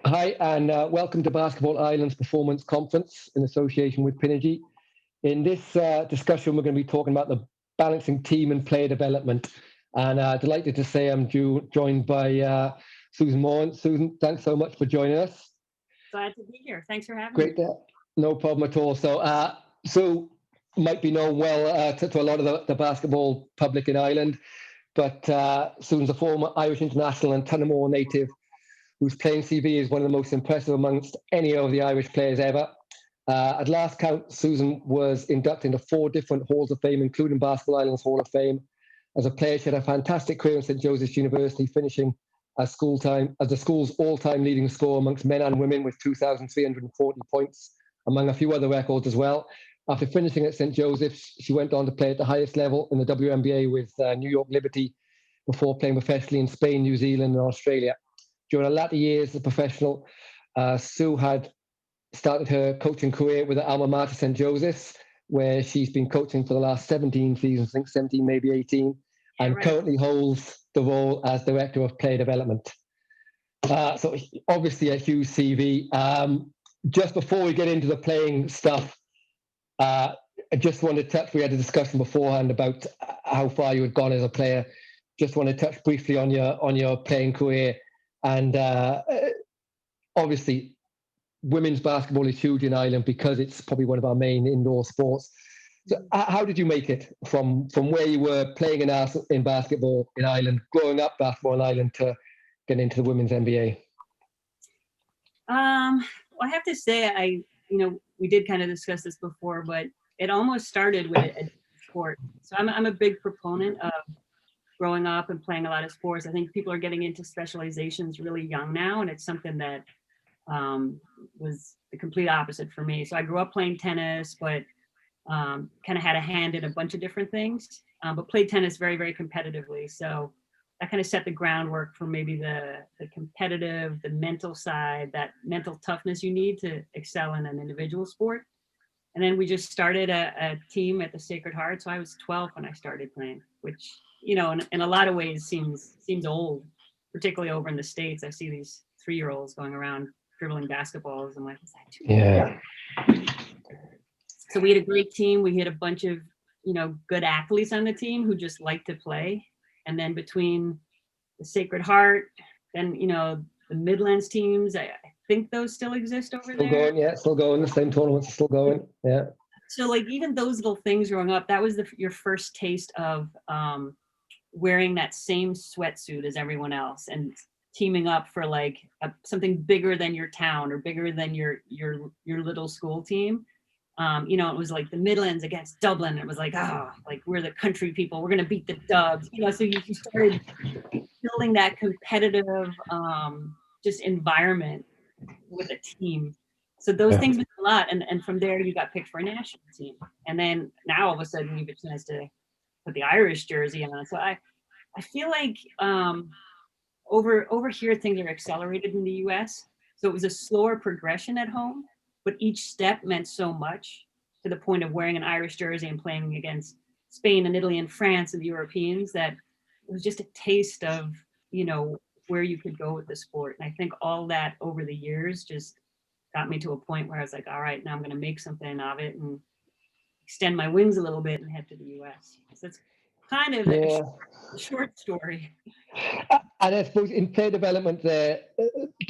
Hi, and welcome to Basketball Ireland's Performance Conference in association with Pinergy. In this discussion, we're going to be talking about the balancing team and player development. And delighted to say I'm joined by Susan Moran. Susan, thanks so much for joining us. Glad to be here. Thanks for having Great, me. no problem at all. So might be known well to a lot of the basketball public in Ireland, but Susan's a former Irish international and Tullamore native whose playing CV is one of the most impressive amongst any of the Irish players ever. At last count, Susan was inducted into 4 different Halls of Fame, including Basketball Ireland's Hall of Fame. As a player, she had a fantastic career in St. Joseph's University, finishing as the school's all-time leading scorer amongst men and women with 2,340 points, among a few other records as well. After finishing at St. Joseph's, she went on to play at the highest level in the WNBA with New York Liberty before playing professionally in Spain, New Zealand, and Australia. During her latter years as a professional, Sue had started her coaching career with the alma mater St. Joseph's, where she's been coaching for the last 17 seasons, I think 17, maybe 18, and right. currently holds the role as Director of Player Development. So obviously a huge CV. Just before we get into the playing stuff, I just want to touch, we had a discussion beforehand about how far you had gone as a player. Just want to touch briefly on your playing career. And obviously, women's basketball is huge in Ireland because it's probably one of our main indoor sports. So how did you make it from where you were playing in basketball in Ireland, growing up basketball in Ireland, to getting into the women's NBA? Well, I have to say, we did kind of discuss this before, but it almost started with a sport. So I'm a big proponent of growing up and playing a lot of sports. I think people are getting into specializations really young now, and it's something that was the complete opposite for me. So I grew up playing tennis, but kind of had a hand in a bunch of different things, but played tennis very, very competitively. So that kind of set the groundwork for maybe the competitive, the mental side, that mental toughness you need to excel in an individual sport. And then we just started a team at the Sacred Heart. So I was 12 when I started playing, which, in a lot of ways seems old, particularly over in the States. I see these 3-year-olds going around dribbling basketballs. I'm like, is that too Yeah. So we had a great team. We had a bunch of, good athletes on the team who just liked to play. And then between the Sacred Heart, then, the Midlands teams, I think those still exist over Still there. going, yeah, still going. The same tournaments are still going, yeah. So like even those little things growing up, that was your first taste of wearing that same sweatsuit as everyone else and teaming up for like something bigger than your town or bigger than your little school team. It was like the Midlands against Dublin. It was like, like we're the country people. We're going to beat the Dubs. So you started building that competitive just environment with a team. So those things meant a lot. And from there, you got picked for a national team. And then now all of a sudden you get a chance to put the Irish jersey on. So I feel like over here, things are accelerated in the US. So it was a slower progression at home, but each step meant so much, to the point of wearing an Irish jersey and playing against Spain and Italy and France and the Europeans, that it was just a taste of, where you could go with the sport. And I think all that over the years just got me to a point where I was like, all right, now I'm going to make something of it and extend my wings a little bit and head to the US. So it's kind of a short story. And I suppose in player development, the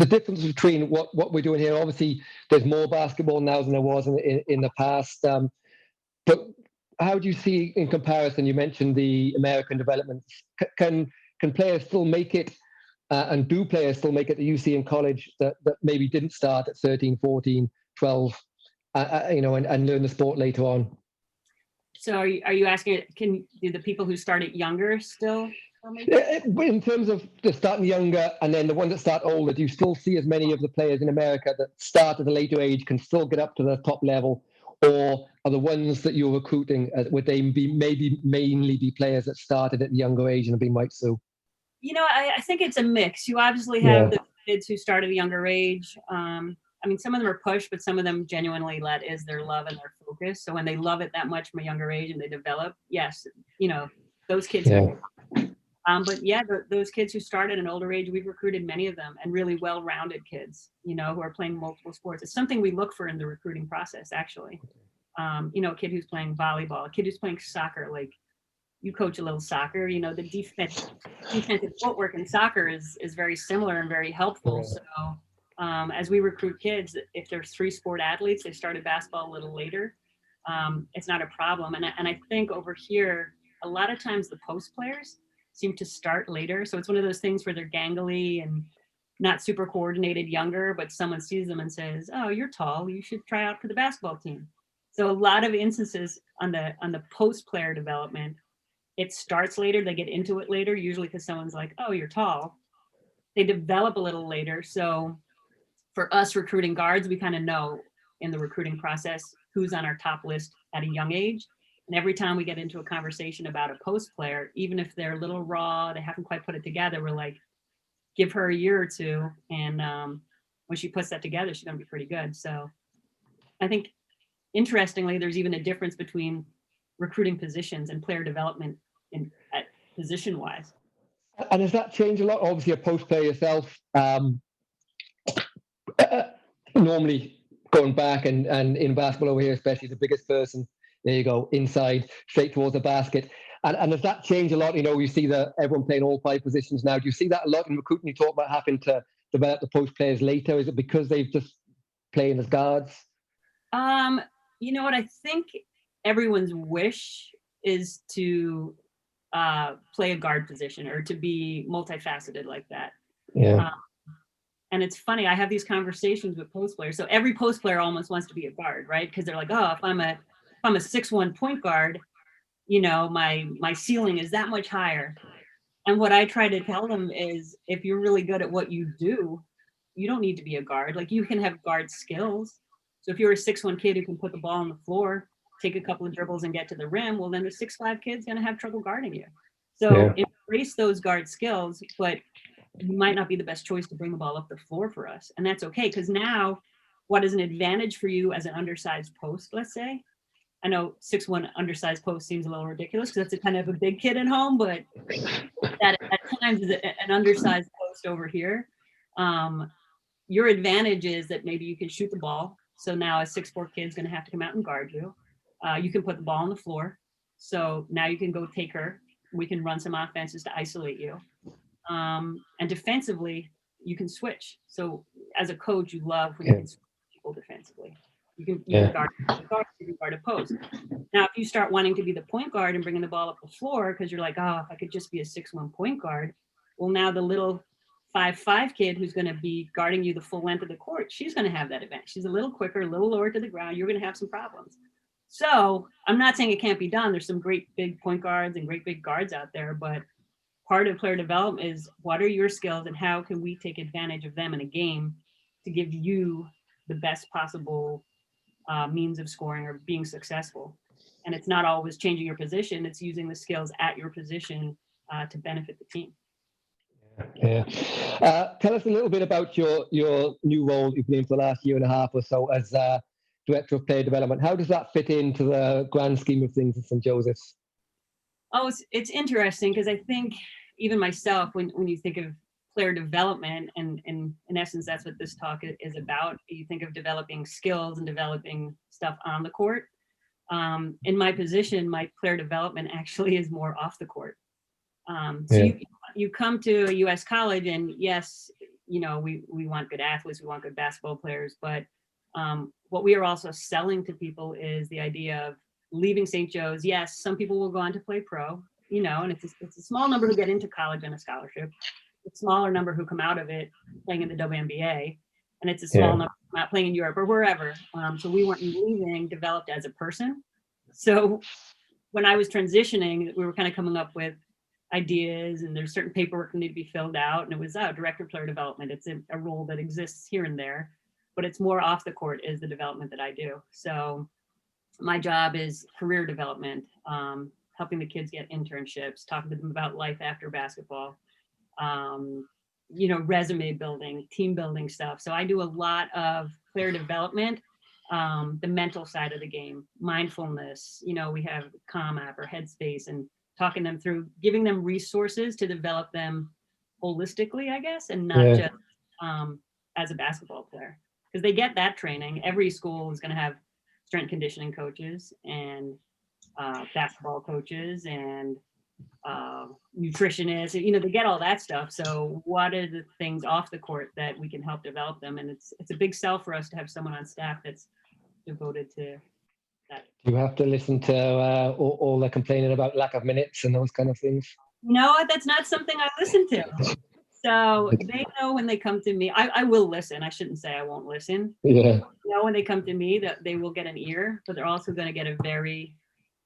difference between what we're doing here, obviously, there's more basketball now than there was in the past. But how do you see in comparison? You mentioned the American development. Can players still make it, and do players still make it that you see in college that maybe didn't start at 13, 14, 12, and learn the sport later on? So are you asking, do the people who started younger still make it? In terms of the starting younger and then the ones that start older, do you still see as many of the players in America that start at a later age can still get up to the top level? Or are the ones that you're recruiting, would they be maybe mainly be players that started at the younger age and have been right through? I think it's a mix. You obviously have the kids who start at a younger age. Some of them are pushed, but some of them genuinely let is their love and their focus. So when they love it that much from a younger age and they develop, yes, those kids. But yeah, those kids who start at an older age, we've recruited many of them, and really well-rounded kids, you know, who are playing multiple sports. It's something we look for in the recruiting process, actually. You know, a kid who's playing volleyball, a kid who's playing soccer. Like, you coach a little soccer, you know, the defensive footwork in soccer is very similar and very helpful. So as we recruit kids, if there's 3 sport athletes, they started basketball a little later, it's not a problem. And I think over here, a lot of times the post players seem to start later. So it's one of those things where they're gangly and not super coordinated younger, but someone sees them and says, oh, you're tall, you should try out for the basketball team. So a lot of instances on the post player development, it starts later, they get into it later, usually because someone's like, oh, you're tall. They develop a little later. So for us recruiting guards, we kind of know in the recruiting process who's on our top list at a young age. And every time we get into a conversation about a post player, even if they're a little raw, they haven't quite put it together, we're like, give her a year or two. And when she puts that together, she's going to be pretty good. So I think, interestingly, there's even a difference between recruiting positions and player development at position wise. And has that changed a lot? Obviously, a post player yourself. Normally, going back and in basketball over here, especially the biggest person, there you go, inside, straight towards the basket. And has that changed a lot? You know, you see everyone playing all 5 positions now. Do you see that a lot in recruiting? You talk about having to develop the post players later. Is it because they've just playing as guards? You know what? I think everyone's wish is to play a guard position or to be multifaceted like that. Yeah. And it's funny, I have these conversations with post players. So every post player almost wants to be a guard, right? Because they're like, oh, if I'm a 6'1" point guard, you know, my ceiling is that much higher. And what I try to tell them is, if you're really good at what you do, you don't need to be a guard. Like, you can have guard skills. So if you're a 6'1" kid who can put the ball on the floor, take a couple of dribbles and get to the rim, well, then the 6'5" kid's going to have trouble guarding you. So embrace those guard skills, but you might not be the best choice to bring the ball up the floor for us. And that's okay, because now what is an advantage for you as an undersized post, let's say? I know 6'1" undersized post seems a little ridiculous because that's a kind of a big kid at home, but that at times is an undersized post over here. Your advantage is that maybe you can shoot the ball. So now a 6'4" kid's going to have to come out and guard you. You can put the ball on the floor. So now you can go take her. We can run some offenses to isolate you. And defensively, you can switch. So as a coach, you love when you can switch people defensively. You can guard a post. Now, if you start wanting to be the point guard and bringing the ball up the floor because you're like, oh, if I could just be a 6'1" point guard, well, now the little 5'5" kid who's going to be guarding you the full length of the court, she's going to have that advantage. She's a little quicker, a little lower to the ground. You're going to have some problems. So I'm not saying it can't be done. There's some great big point guards and great big guards out there, but part of player development is, what are your skills and how can we take advantage of them in a game to give you the best possible means of scoring or being successful. And it's not always changing your position, it's using the skills at your position to benefit the team. Yeah. Tell us a little bit about your new role you've been in for the last year and a half or so as Director of Player Development. How does that fit into the grand scheme of things at St. Joseph's? Oh, it's interesting because I think even myself, when you think of player development, and in essence, that's what this talk is about. You think of developing skills and developing stuff on the court. In my position, my player development actually is more off the court. So you come to a U.S. college, and yes, you know, we want good athletes, we want good basketball players, but what we are also selling to people is the idea of leaving St. Joe's. Yes, some people will go on to play pro, you know, and it's a small number who get into college on a scholarship. A smaller number who come out of it playing in the WNBA, and it's a small number who come out playing in Europe or wherever. So we want you leaving developed as a person. So when I was transitioning, we were kind of coming up with ideas, and there's certain paperwork that need to be filled out, and it was Director of Player Development. It's a role that exists here and there, but it's more off the court is the development that I do. So my job is career development, helping the kids get internships, talking to them about life after basketball, you know, resume building, team building stuff. So I do a lot of player development, the mental side of the game, mindfulness. You know, we have Calm app or Headspace, and talking them through, giving them resources to develop them holistically, I guess, and not just as a basketball player, because they get that training. Every school is going to have strength conditioning coaches and basketball coaches and nutritionists. They get all that stuff. So what are the things off the court that we can help develop them? And it's a big sell for us to have someone on staff that's devoted to that. You have to listen to all the complaining about lack of minutes and those kind of things. No, that's not something I listen to. So they know when they come to me, I will listen. I shouldn't say I won't listen. Yeah. When they come to me that they will get an ear, but they're also going to get a very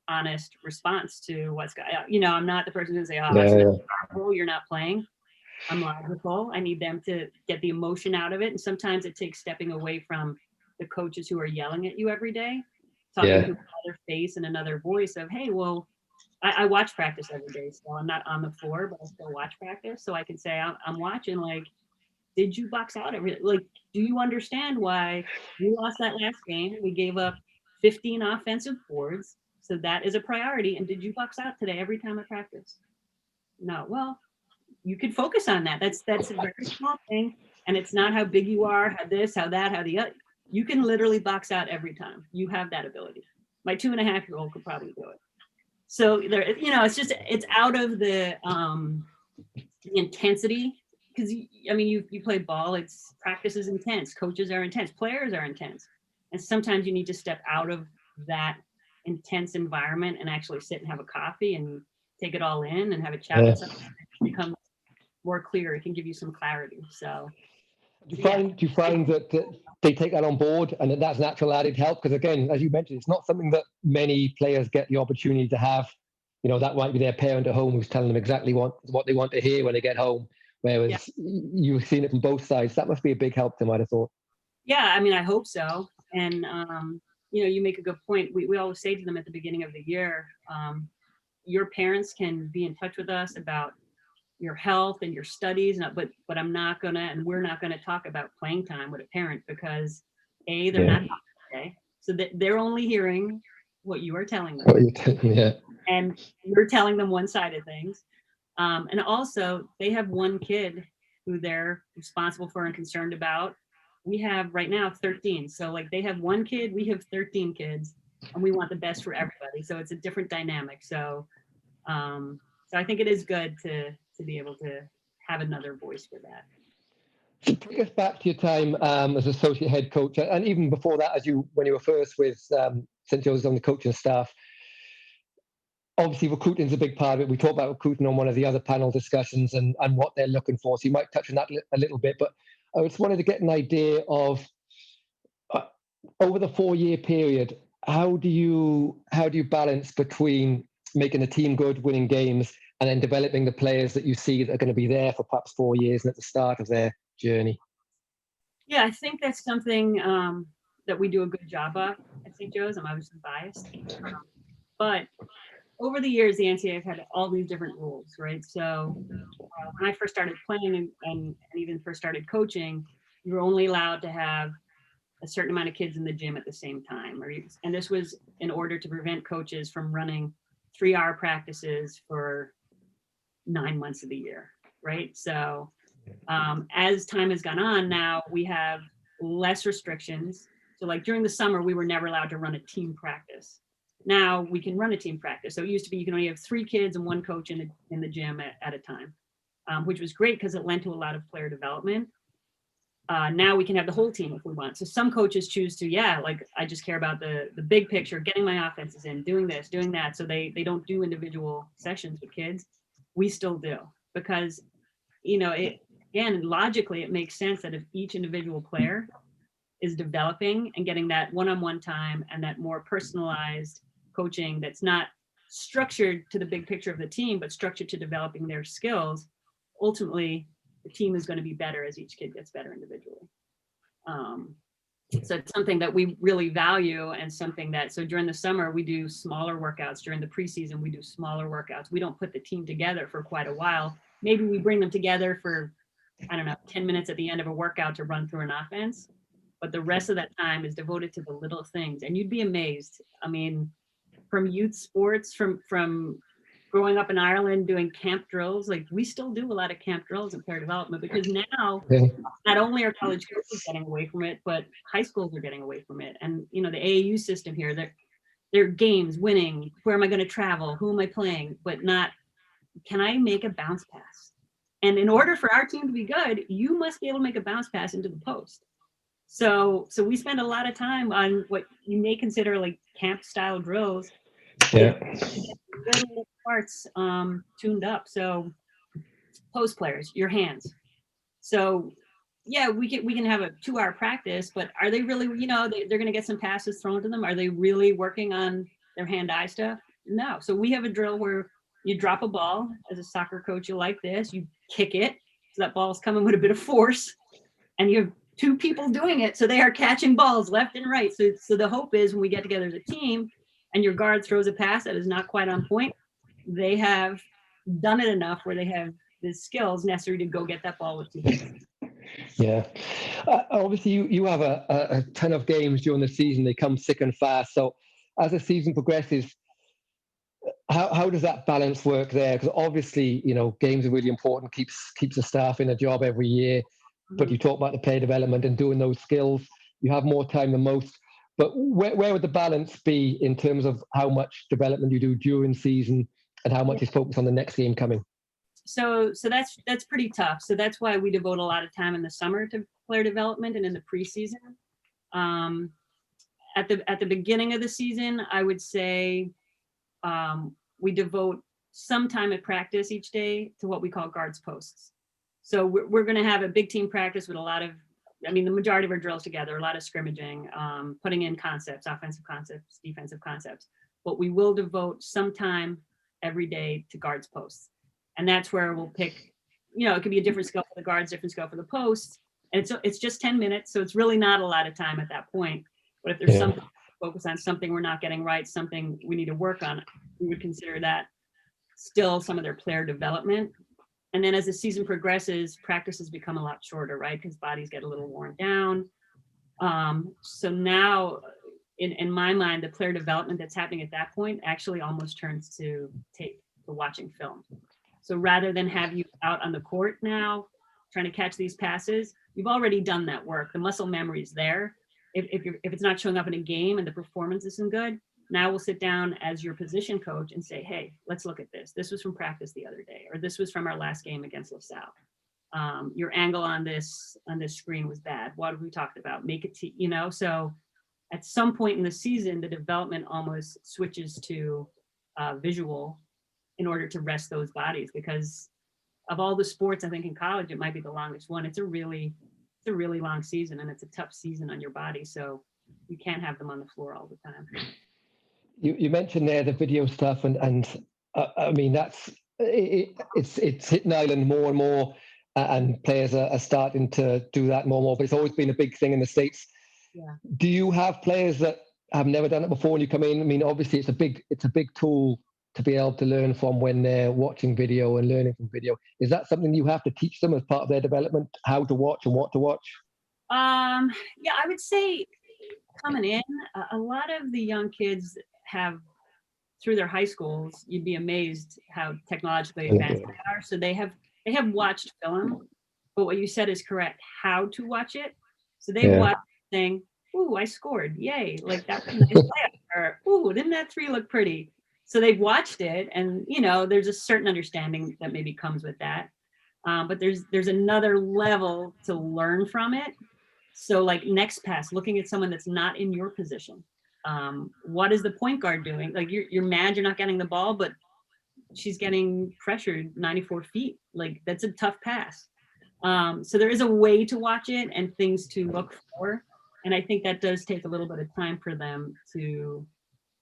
honest response to what's going on. I'm not the person who say, you're not playing. I'm logical. I need them to get the emotion out of it. And sometimes it takes stepping away from the coaches who are yelling at you every day, talking to another face and another voice of, hey, well, I watch practice every day. So I'm not on the floor, but I still watch practice. So I can say, I'm watching, like, did you box out do you understand why we lost that last game? We gave up 15 offensive boards. So that is a priority. And did you box out today every time I practice? No. Well, you could focus on that. That's a very small thing. And it's not how big you are, how this, how that, how the other. You can literally box out every time. You have that ability. My 2.5-year-old could probably do it. So there, it's out of the intensity, because you play ball. Practice is intense. Coaches are intense. Players are intense. And sometimes you need to step out of that intense environment and actually sit and have a coffee and take it all in and have a chat with someone. It becomes more clear. It can give you some clarity. So do you find that they take that on board and that's natural added help? Because again, as you mentioned, it's not something that many players get the opportunity to have. That might be their parent at home who's telling them exactly what they want to hear when they get home. Whereas you've seen it from both sides. That must be a big help to them, I'd have thought. Yeah, I hope so. And you make a good point. We always say to them at the beginning of the year, your parents can be in touch with us about your health and your studies, but I'm not gonna, and we're not gonna talk about playing time with a parent, because they're not okay. So they're only hearing what you are telling them. And you're telling them one side of things. And also they have one kid who they're responsible for and concerned about. We have right now 13. So they have one kid, we have 13 kids, and we want the best for everybody. So it's a different dynamic. So I think it is good to be able to have another voice for that. So take us back to your time as associate head coach, and even before that, when you were first with St. Joseph's on the coaching staff. Obviously, recruiting is a big part of it. We talked about recruiting on one of the other panel discussions and what they're looking for. So you might touch on that a little bit, but I just wanted to get an idea of over the 4-year period, how do you balance between making a team good, winning games, and then developing the players that you see that are going to be there for perhaps 4 years and at the start of their journey? Yeah, I think that's something that we do a good job of at St. Joe's. I'm obviously biased, but over the years, the NCAA have had all these different rules, right? So when I first started playing and even first started coaching, you were only allowed to have a certain amount of kids in the gym at the same time. And this was in order to prevent coaches from running 3-hour practices for 9 months of the year, right? So as time has gone on, now we have less restrictions. So during the summer, we were never allowed to run a team practice. Now we can run a team practice. So it used to be you can only have 3 kids and 1 coach in the gym at a time, which was great because it led to a lot of player development. Now we can have the whole team if we want. So some coaches choose to, I just care about the big picture, getting my offenses in, doing this, doing that. So they don't do individual sessions with kids. We still do, because, again, logically, it makes sense that if each individual player is developing and getting that one-on-one time and that more personalized coaching that's not structured to the big picture of the team, but structured to developing their skills, ultimately the team is going to be better as each kid gets better individually. So it's something that we really value, and something that, so during the summer, we do smaller workouts. During the preseason, we do smaller workouts. We don't put the team together for quite a while. Maybe we bring them together for, 10 minutes at the end of a workout to run through an offense. But the rest of that time is devoted to the little things. And you'd be amazed. From youth sports, from growing up in Ireland doing camp drills, like we still do a lot of camp drills and player development because now Yeah. not only are college coaches getting away from it, but high schools are getting away from it. And you know, the AAU system here, they're games, winning, where am I going to travel, who am I playing, but not, can I make a bounce pass? And in order for our team to be good, you must be able to make a bounce pass into the post. So we spend a lot of time on what you may consider like camp style drills. Yeah. Good little parts tuned up. So post players, your hands. So yeah, we can have a 2-hour practice, but are they really, you know, they're going to get some passes thrown to them. Are they really working on their hand-eye stuff? No. So we have a drill where you drop a ball. As a soccer coach, you like this. You kick it. So that ball's coming with a bit of force. And you have 2 people doing it. So they are catching balls left and right. So the hope is when we get together as a team and your guard throws a pass that is not quite on point, they have done it enough where they have the skills necessary to go get that ball with 2 hands. Yeah. Obviously, you have a ton of games during the season. They come thick and fast. So as the season progresses, how does that balance work there? Because obviously, you know, games are really important, keeps the staff in a job every year. But you talk about the player development and doing those skills. You have more time than most. But where would the balance be in terms of how much development you do during season and how much is focused on the next game coming? So that's pretty tough. So that's why we devote a lot of time in the summer to player development and in the preseason. At the beginning of the season, I would say we devote some time at practice each day to what we call guards posts. So we're going to have a big team practice with a lot of, I mean, the majority of our drills together, a lot of scrimmaging, putting in concepts, offensive concepts, defensive concepts. But we will devote some time every day to guards posts. And that's where we'll pick, you know, it could be a different skill for the guards, different skill for the posts. And it's just 10 minutes. So it's really not a lot of time at that point. But if there's something to focus on, something we're not getting right, something we need to work on, we would consider that still some of their player development. And then as the season progresses, practices become a lot shorter, right? Because bodies get a little worn down. So now, in my mind, the player development that's happening at that point actually almost turns to tape, to watching film. So rather than have you out on the court now trying to catch these passes, you've already done that work. The muscle memory is there. If it's not showing up in a game and the performance isn't good, now we'll sit down as your position coach and say, hey, let's look at this. This was from practice the other day, or this was from our last game against LaSalle. Your angle on this screen was bad. What have we talked about? Make it, you know, so at some point in the season, the development almost switches to visual in order to rest those bodies, because of all the sports, I think in college, it might be the longest one. It's a really long season, and it's a tough season on your body. So you can't have them on the floor all the time. You mentioned there the video stuff, and I mean it's hitting Ireland more and more, and players are starting to do that more and more. But it's always been a big thing in the States. Yeah. Do you have players that have never done it before when you come in? I mean, obviously it's a big tool to be able to learn from when they're watching video and learning from video. Is that something you have to teach them as part of their development, how to watch and what to watch? Yeah, I would say coming in, a lot of the young kids have, through their high schools, you'd be amazed how technologically advanced they are. So they have watched film, but what you said is correct, how to watch it. So they've watched saying, ooh, I scored, yay, like that was a nice play, or ooh, didn't that 3 look pretty? So they've watched it, and you know, there's a certain understanding that maybe comes with that. But there's another level to learn from it. So like next pass, looking at someone that's not in your position. What is the point guard doing? Like you're mad you're not getting the ball, but she's getting pressured 94 feet. Like that's a tough pass. So there is a way to watch it and things to look for. And I think that does take a little bit of time for them to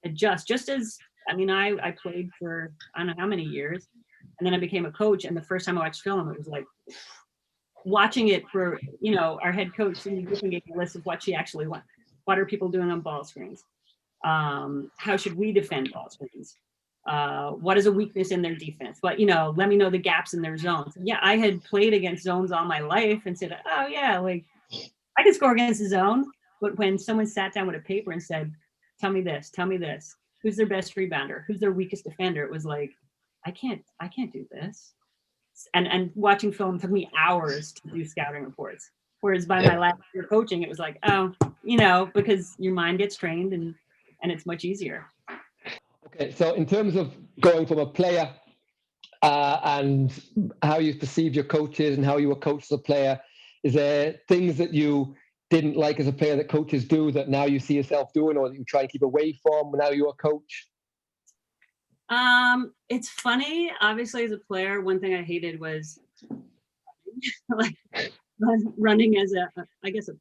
adjust. Just as, I mean, I played for, I don't know how many years, and then I became a coach. And the first time I watched film, it was like watching it for, you know, our head coach, Cindy Griffin, gave me a list of what she actually wants. What are people doing on ball screens? How should we defend ball screens? What is a weakness in their defense? But, you know, let me know the gaps in their zones. Yeah, I had played against zones all my life and said, oh yeah, like I can score against the zone. But when someone sat down with a paper and said, tell me this, who's their best rebounder? Who's their weakest defender? It was like, I can't do this. And watching film took me hours to do scouting reports. Whereas by my last year coaching, it was like, oh, because your mind gets trained and it's much easier. Okay, so in terms of going from a player and how you perceive your coaches and how you were coached as a player, is there things that you didn't like as a player that coaches do that now you see yourself doing, or that you try and keep away from now you're a coach? It's funny. Obviously, as a player, one thing I hated was like running as a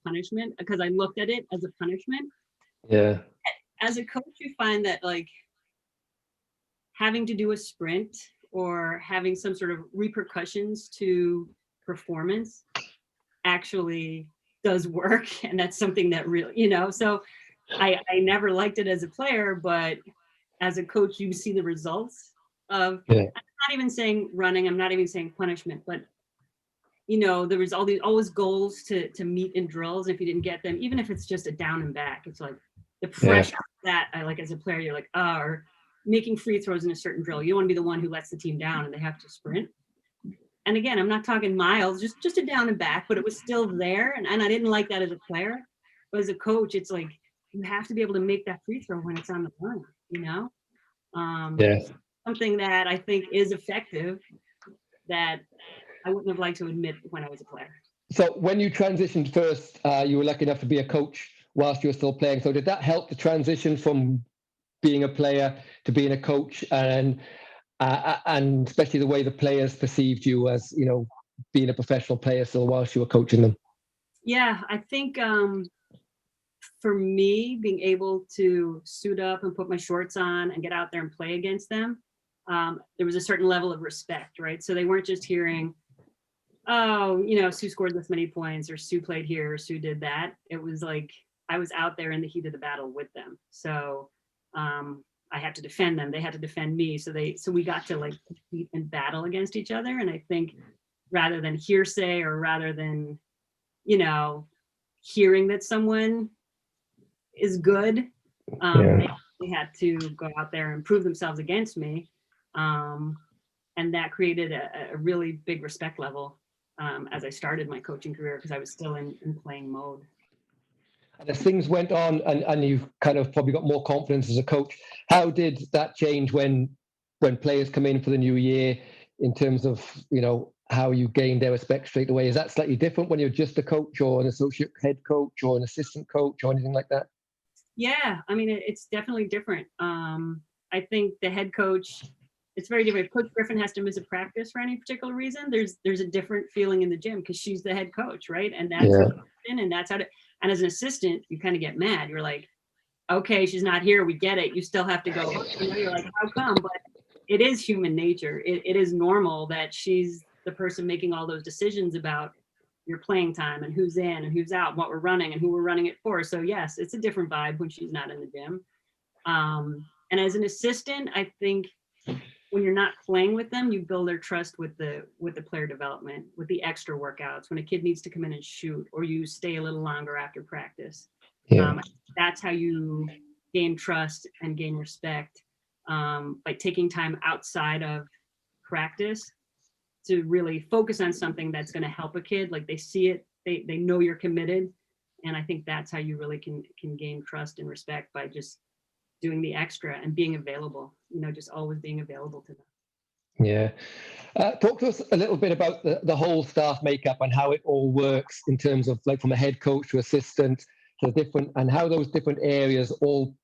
punishment, because I looked at it as a punishment. Yeah. As a coach, you find that like having to do a sprint or having some sort of repercussions to performance actually does work, and that's something that really, so I never liked it as a player, but as a coach, you see the results of, I'm not even saying running, I'm not even saying punishment, but there was always goals to meet in drills. If you didn't get them, even if it's just a down and back, it's like the pressure that I like as a player, you're like, or making free throws in a certain drill. You don't want to be the one who lets the team down and they have to sprint. And again, I'm not talking miles, just a down and back, but it was still there. And I didn't like that as a player. But as a coach, it's like, you have to be able to make that free throw when it's on the line, something that I think is effective that I wouldn't have liked to admit when I was a player. So when you transitioned first, you were lucky enough to be a coach whilst you were still playing. So did that help the transition from being a player to being a coach, and especially the way the players perceived you as, being a professional player still whilst you were coaching them? Yeah, I think for me, being able to suit up and put my shorts on and get out there and play against them, there was a certain level of respect, right? So they weren't just hearing, oh, Sue scored this many points, or Sue played here, or Sue did that. It was like I was out there in the heat of the battle with them. So I had to defend them. They had to defend me. So we got to like compete and battle against each other. And I think rather than hearsay, or rather than, hearing that someone is good, they had to go out there and prove themselves against me. And that created a really big respect level as I started my coaching career, because I was still in playing mode. And as things went on and you kind of probably got more confidence as a coach, how did that change when players come in for the new year, in terms of, how you gain their respect straight away? Is that slightly different when you're just a coach, or an associate head coach, or an assistant coach, or anything like that? Yeah, I mean, it's definitely different. I think the head coach, it's very different. If Coach Griffin has to miss a practice for any particular reason, there's a different feeling in the gym, because she's the head coach, right? And that's and that's how to. And as an assistant, you kind of get mad. You're like, okay, she's not here. We get it. You still have to go. You're like, how come? But it is human nature. It is normal that she's the person making all those decisions about your playing time and who's in and who's out, and what we're running and who we're running it for. So yes, it's a different vibe when she's not in the gym. And as an assistant, I think when you're not playing with them, you build their trust with the player development, with the extra workouts, when a kid needs to come in and shoot, or you stay a little longer after practice. That's how you gain trust and gain respect, by taking time outside of practice to really focus on something that's going to help a kid. Like they see it, they know you're committed. And I think that's how you really can gain trust and respect, by just doing the extra and being available, just always being available to them. Yeah. Talk to us a little bit about the whole staff makeup and how it all works, in terms of like from a head coach to assistant to different, and how those different areas all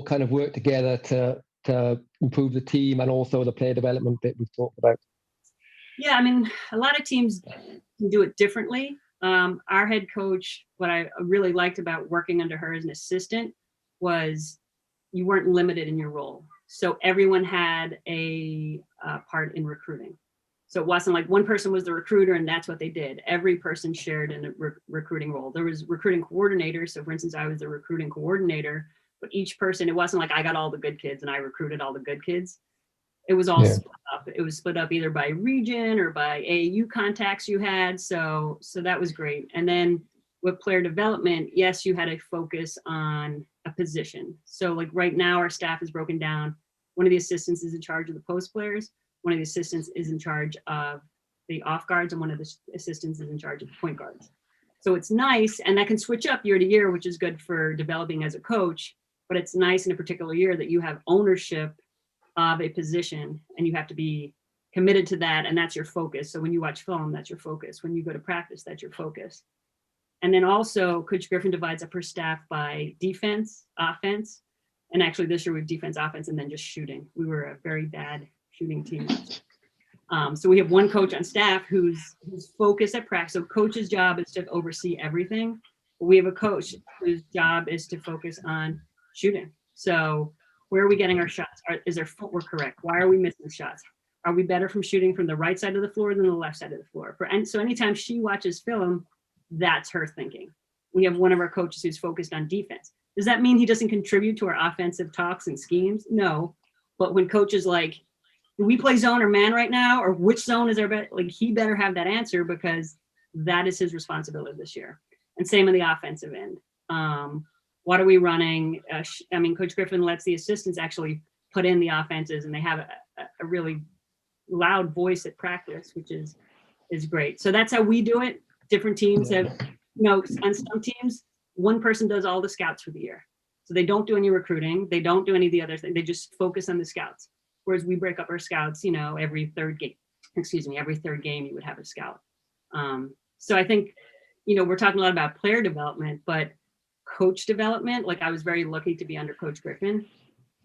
kind of work together to improve the team, and also the player development bit we've talked about. Yeah, I mean, a lot of teams can do it differently. Our head coach, what I really liked about working under her as an assistant was you weren't limited in your role. So everyone had a part in recruiting. So it wasn't like one person was the recruiter and that's what they did. Every person shared in a recruiting role. There was recruiting coordinators. So for instance, I was the recruiting coordinator, but each person, it wasn't like I got all the good kids and I recruited all the good kids. It was all split up. It was split up either by region or by AAU contacts you had. So that was great. And then with player development, yes, you had a focus on a position. So like right now our staff is broken down. One of the assistants is in charge of the post players. One of the assistants is in charge of the off guards, and one of the assistants is in charge of the point guards. So it's nice, and that can switch up year to year, which is good for developing as a coach. But it's nice in a particular year that you have ownership of a position, and you have to be committed to that, and that's your focus. So when you watch film, that's your focus. When you go to practice, that's your focus. And then also, Coach Griffin divides up her staff by defense, offense, and actually this year we have defense, offense, and then just shooting. We were a very bad shooting team. So we have one coach on staff who's focused at practice. So coach's job is to oversee everything. We have a coach whose job is to focus on shooting. So where are we getting our shots? Is our footwork correct? Why are we missing shots? Are we better from shooting from the right side of the floor than the left side of the floor? And so anytime she watches film, that's her thinking. We have one of our coaches who's focused on defense. Does that mean he doesn't contribute to our offensive talks and schemes? No. But when coach is like, do we play zone or man right now? Or which zone is our best? Like, he better have that answer, because that is his responsibility this year. And same in the offensive end. What are we running? Coach Griffin lets the assistants actually put in the offenses, and they have a really loud voice at practice, which is great. So that's how we do it. Different teams have, on some teams, one person does all the scouts for the year. So they don't do any recruiting. They don't do any of the other things. They just focus on the scouts. Whereas we break up our scouts, every third game you would have a scout. So I think, we're talking a lot about player development, but coach development, like I was very lucky to be under Coach Griffin,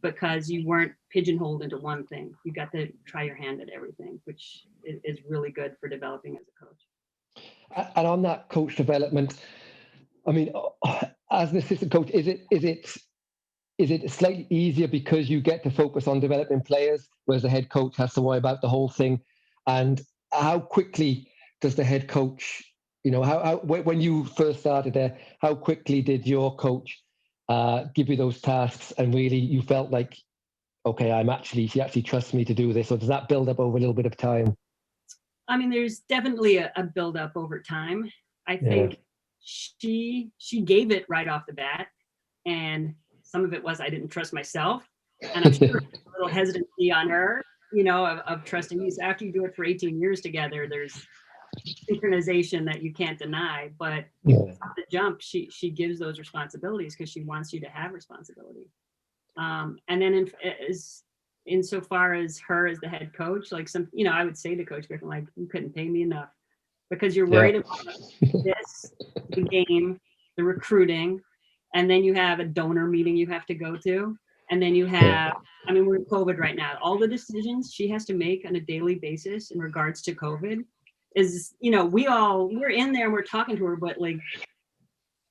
because you weren't pigeonholed into one thing. You got to try your hand at everything, which is really good for developing as a coach. And on that coach development, as an assistant coach, is it slightly easier because you get to focus on developing players, whereas the head coach has to worry about the whole thing? And how quickly does the head coach, when you first started there, how quickly did your coach give you those tasks, and really you felt like, okay, she actually trusts me to do this? Or does that build up over a little bit of time? There's definitely a build up over time. I think she gave it right off the bat, and some of it was I didn't trust myself, and I'm sure a little hesitancy on her, of trusting me. So after you do it for 18 years together, there's synchronization that you can't deny. But from the jump, she gives those responsibilities because she wants you to have responsibility. And then insofar as her as the head coach, like I would say to Coach Griffin, like, you couldn't pay me enough because you're worried about this, the game, the recruiting, and then you have a donor meeting you have to go to. And then you have, we're in COVID right now. All the decisions she has to make on a daily basis in regards to COVID is, we're in there and we're talking to her, but like,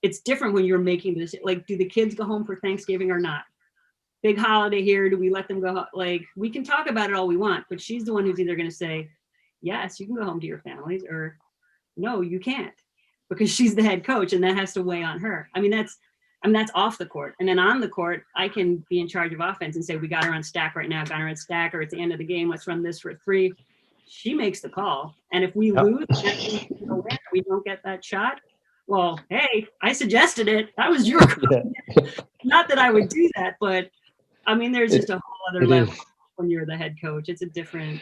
it's different when you're making this, like, do the kids go home for Thanksgiving or not? Big holiday here. Do we let them go? Like, we can talk about it all we want, but she's the one who's either going to say, yes, you can go home to your families, or no, you can't, because she's the head coach and that has to weigh on her. That's off the court. And then on the court, I can be in charge of offense and say, we got her on stack right now, got her on stack, or at the end of the game, let's run this for 3. She makes the call. And if we lose, we don't get that shot. Well, hey, I suggested it. That was your call. Not that I would do that, but there's just a whole other level when you're the head coach. It's a different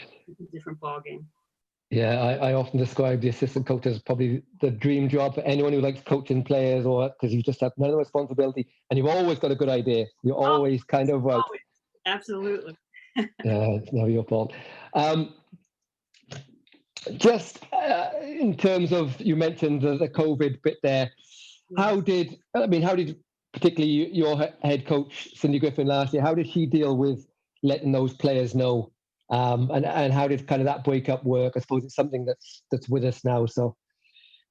ballgame. Yeah, I often describe the assistant coach as probably the dream job for anyone who likes coaching players, or because you just have none of the responsibility and you've always got a good idea. You're always kind of right. Absolutely. It's never your fault. Just in terms of, you mentioned the COVID bit there. How did particularly your head coach, Cindy Griffin, last year, how did she deal with letting those players know? And how did kind of that breakup work? I suppose it's something that's with us now, so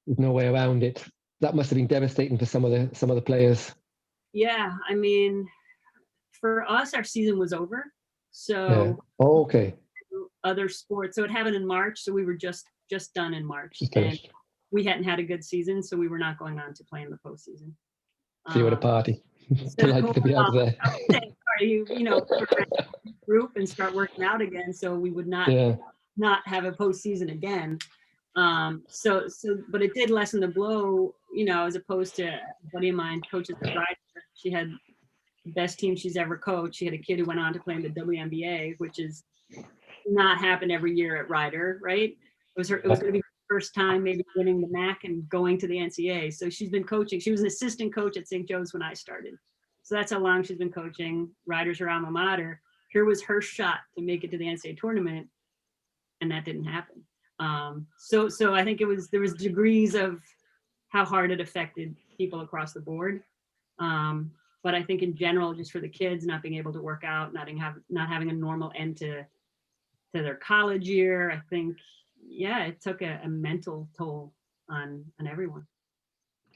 there's no way around it. That must have been devastating for some of the players. Yeah, for us, our season was over. So okay. Other sports. So it happened in March. So we were just done in March, and we hadn't had a good season, so we were not going on to play in the postseason. So you were at a party. Delighted to be out there. Group and start working out again, so we would not have a postseason again. But it did lessen the blow, as opposed to a buddy of mine, coaches at Ryder. She had the best team she's ever coached. She had a kid who went on to play in the WNBA, which is not happen every year at Ryder, right? It was going to be her first time maybe winning the MAC and going to the NCAA. So she's been coaching. She was an assistant coach at St. Joe's when I started. So that's how long she's been coaching. Ryder's her alma mater. Here was her shot to make it to the NCAA tournament, and that didn't happen. So I think there was degrees of how hard it affected people across the board. But I think in general, just for the kids not being able to work out, not having a normal end to their college year, I think, yeah, it took a mental toll on everyone.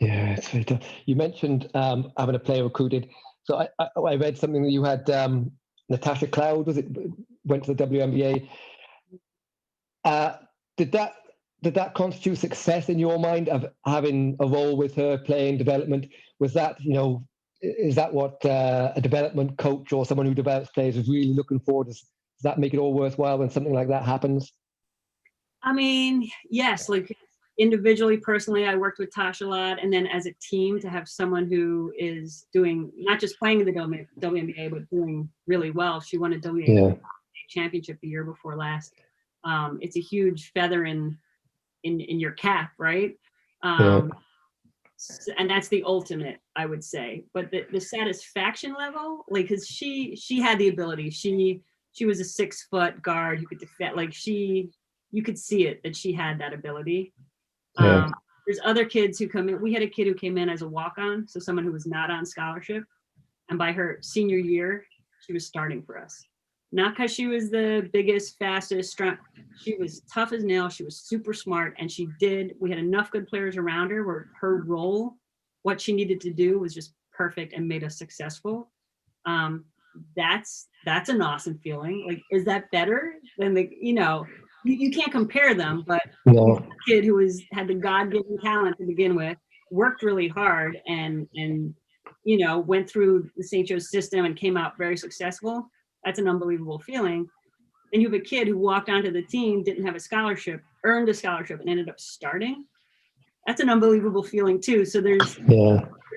Yeah, it's very tough. You mentioned having a player recruited. So I read something that you had Natasha Cloud, went to the WNBA. Did that constitute success in your mind of having a role with her playing development? Was that, is that what a development coach or someone who develops players is really looking for? Does that make it all worthwhile when something like that happens? I mean, yes, like individually, personally, I worked with Tasha a lot. And then as a team, to have someone who is doing, not just playing in the WNBA, but doing really well. She won a WNBA championship the year before last. It's a huge feather in your cap, right? And that's the ultimate, I would say. But the satisfaction level, like, because she had the ability. She was a 6-foot guard who could defend. Like, you could see it that she had that ability. There's other kids who come in. We had a kid who came in as a walk-on, so someone who was not on scholarship. And by her senior year, she was starting for us. Not because she was the biggest, fastest, strong. She was tough as nails. She was super smart. And we had enough good players around her where her role, what she needed to do was just perfect and made us successful. That's an awesome feeling. Like, is that better than you can't compare them, but a kid who had the God-given talent to begin with, worked really hard and went through the St. Joe's system and came out very successful. That's an unbelievable feeling. And you have a kid who walked onto the team, didn't have a scholarship, earned a scholarship, and ended up starting. That's an unbelievable feeling too. So there's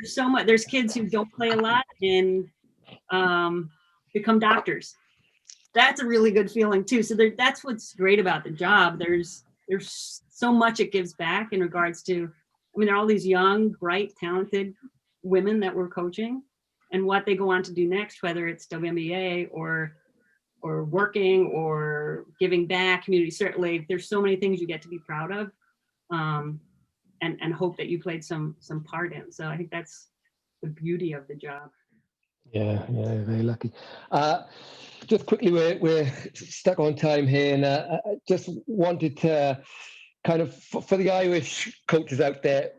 so much. There's kids who don't play a lot and become doctors. That's a really good feeling too. So that's what's great about the job. There's so much it gives back in regards to, there are all these young, bright, talented women that we're coaching, and what they go on to do next, whether it's WNBA or working or giving back, community. Certainly, there's so many things you get to be proud of, and hope that you played some part in. So I think that's the beauty of the job. Yeah, very lucky. Just quickly, we're stuck on time here, and I just wanted to kind of, for the Irish coaches out there,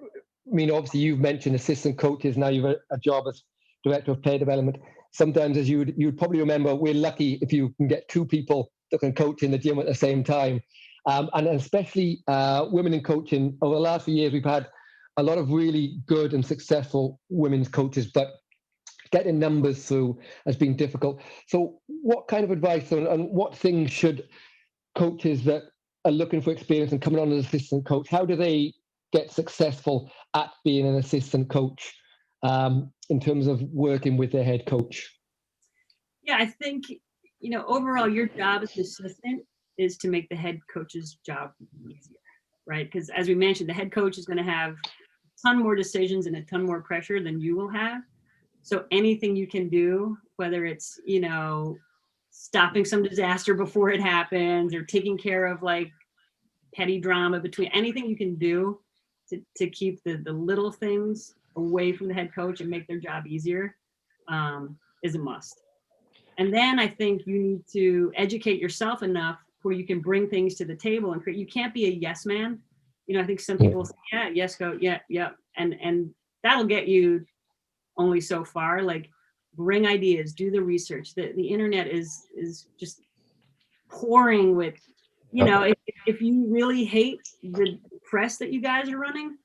obviously you've mentioned assistant coaches, now you've a job as director of player development. Sometimes, as you'd probably remember, we're lucky if you can get 2 people that can coach in the gym at the same time. And especially women in coaching, over the last few years, we've had a lot of really good and successful women's coaches, but getting numbers through has been difficult. So what kind of advice and what things should coaches that are looking for experience and coming on as assistant coach, how do they get successful at being an assistant coach in terms of working with their head coach? Yeah, I think, overall, your job as an assistant is to make the head coach's job easier, right? Because as we mentioned, the head coach is going to have a ton more decisions and a ton more pressure than you will have. So anything you can do, whether it's, stopping some disaster before it happens or taking care of like petty drama between, anything you can do to keep the little things away from the head coach and make their job easier is a must. And then I think you need to educate yourself enough where you can bring things to the table and create. You can't be a yes man. I think some people say, yeah, yes, coach, yeah. And that'll get you only so far. Like, bring ideas, do the research. The internet is just pouring with, if you really hate the press that you guys are running,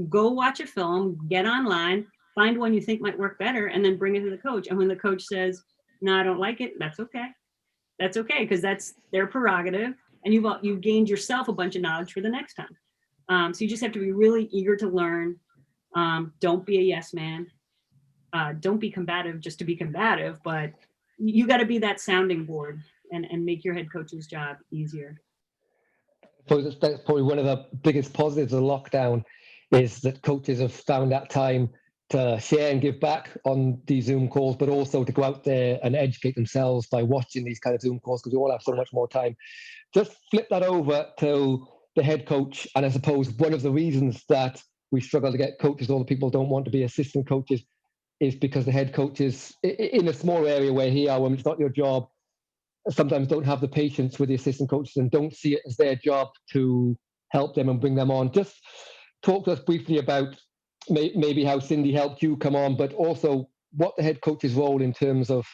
go watch a film, get online, find one you think might work better, and then bring it to the coach. And when the coach says, no, I don't like it, that's okay. That's okay, because that's their prerogative. And you've gained yourself a bunch of knowledge for the next time. So you just have to be really eager to learn. Don't be a yes man. Don't be combative just to be combative, but you got to be that sounding board and make your head coach's job easier. So that's probably one of the biggest positives of lockdown, is that coaches have found that time to share and give back on these Zoom calls, but also to go out there and educate themselves by watching these kind of Zoom calls, because we all have so much more time. Just flip that over to the head coach. And I suppose one of the reasons that we struggle to get coaches, all the people don't want to be assistant coaches, is because the head coaches in a small area where here, when it's not your job, sometimes don't have the patience with the assistant coaches and don't see it as their job to help them and bring them on. Just talk to us briefly about maybe how Cindy helped you come on, but also what the head coach's role in terms of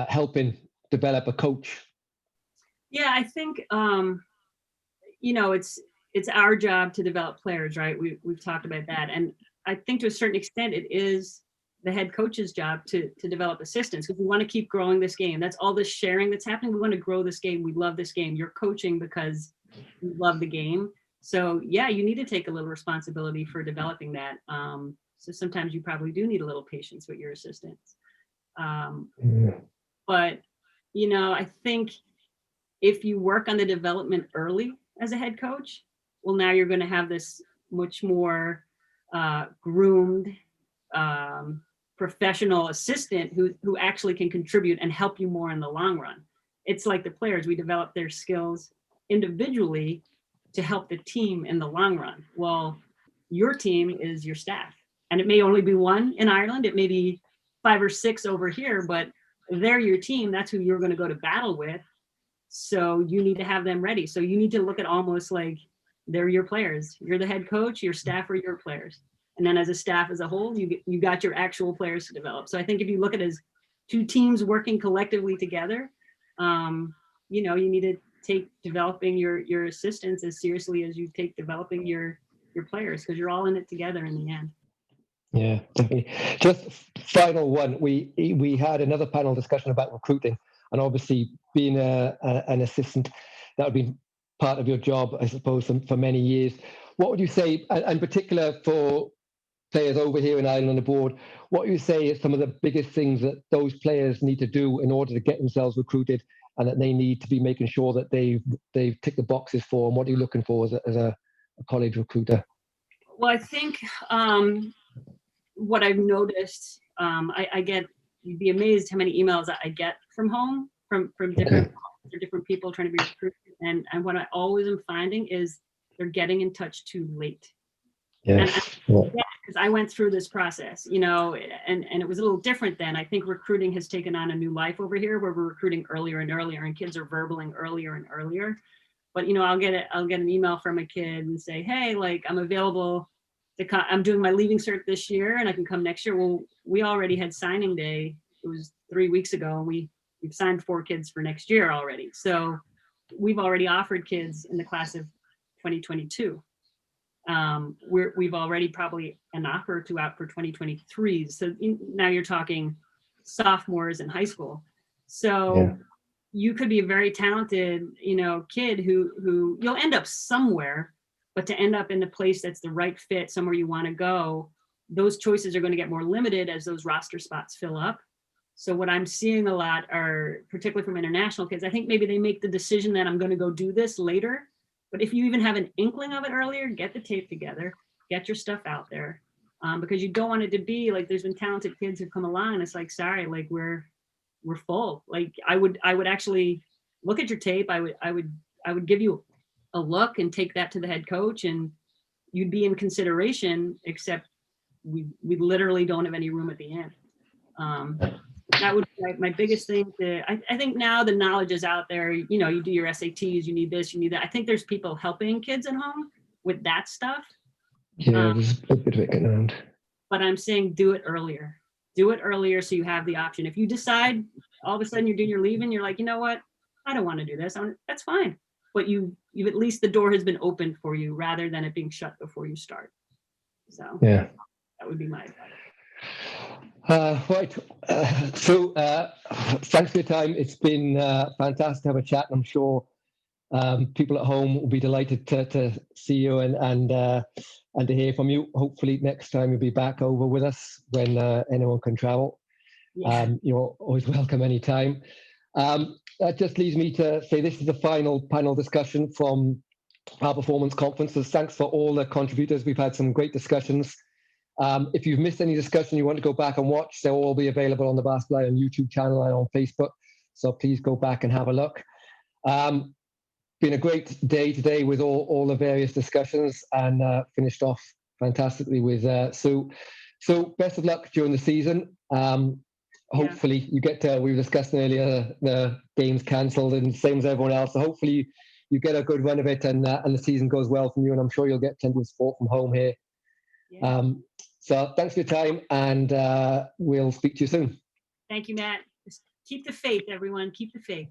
helping develop a coach. Yeah, I think it's our job to develop players, right? We've talked about that, and I think to a certain extent it is the head coach's job to develop assistants, because we want to keep growing this game. That's all this sharing that's happening. We want to grow this game. We love this game. You're coaching because you love the game. So yeah, you need to take a little responsibility for developing that. So sometimes you probably do need a little patience with your assistants. But I think if you work on the development early as a head coach, well, now you're going to have this much more groomed, professional assistant who actually can contribute and help you more in the long run. It's like the players, we develop their skills individually to help the team in the long run. Well, your team is your staff, and it may only be one in Ireland, it may be 5 or 6 over here, but they're your team. That's who you're going to go to battle with. So you need to have them ready. So you need to look at almost like they're your players. You're the head coach, your staff are your players. And then as a staff as a whole, you got your actual players to develop. So I think if you look at it as 2 teams working collectively together, you need to take developing your assistants as seriously as you take developing your players, because you're all in it together in the end. Yeah, definitely. Just final one. We had another panel discussion about recruiting, and obviously being an assistant, that would be part of your job, I suppose, for many years. What would you say, in particular for players over here in Ireland and abroad, what would you say is some of the biggest things that those players need to do in order to get themselves recruited, and that they need to be making sure that they've ticked the boxes for, and what are you looking for as a college recruiter? Well, I think what I've noticed, I get, you'd be amazed how many emails I get from home, from different people trying to be recruited. And what I always am finding is they're getting in touch too late. Yes. Because I went through this process, and it was a little different then. I think recruiting has taken on a new life over here, where we're recruiting earlier and earlier, and kids are verbaling earlier and earlier. But I'll get an email from a kid and say, hey, like, I'm available to come. I'm doing my leaving cert this year, and I can come next year. Well, we already had signing day. It was 3 weeks ago, and we've signed 4 kids for next year already. So we've already offered kids in the class of 2022. We've already probably an offer to out for 2023. So now you're talking sophomores in high school. So you could be a very talented, kid who you'll end up somewhere, but to end up in the place that's the right fit, somewhere you want to go, those choices are going to get more limited as those roster spots fill up. So what I'm seeing a lot are, particularly from international kids, I think maybe they make the decision that I'm going to go do this later. But if you even have an inkling of it earlier, get the tape together, get your stuff out there, because you don't want it to be like, there's been talented kids who come along and it's like, sorry, like we're full. Like I would actually look at your tape. I would give you a look and take that to the head coach, and you'd be in consideration, except we literally don't have any room at the end. That would be my biggest thing. I think now the knowledge is out there. You do your SATs, you need this, you need that. I think there's people helping kids at home with that stuff. Yeah, there's a bit of it going around. But I'm saying do it earlier. Do it earlier so you have the option. If you decide all of a sudden you're doing your leaving, you're like, you know what? I don't want to do this. That's fine. But you at least the door has been opened for you rather than it being shut before you start. So yeah, that would be my advice. Right. So thanks for your time. It's been fantastic to have a chat. I'm sure People at home will be delighted to see you and to hear from you. Hopefully next time you'll be back over with us when anyone can travel. Yeah. You're always welcome anytime. That just leads me to say this is the final panel discussion from our performance conferences. Thanks for all the contributors. We've had some great discussions. If you've missed any discussion you want to go back and watch, they'll all be available on the Basketball Island YouTube channel and on Facebook. So please go back and have a look. Been a great day today with all the various discussions, and finished off fantastically with Sue. So best of luck during the season. Hopefully you get to, we were discussing earlier, the games cancelled and same as everyone else. So hopefully you get a good run of it and the season goes well from you, and I'm sure you'll get plenty of support from home here. Yeah. So thanks for your time, and we'll speak to you soon. Thank you, Matt. Just keep the faith, everyone. Keep the faith.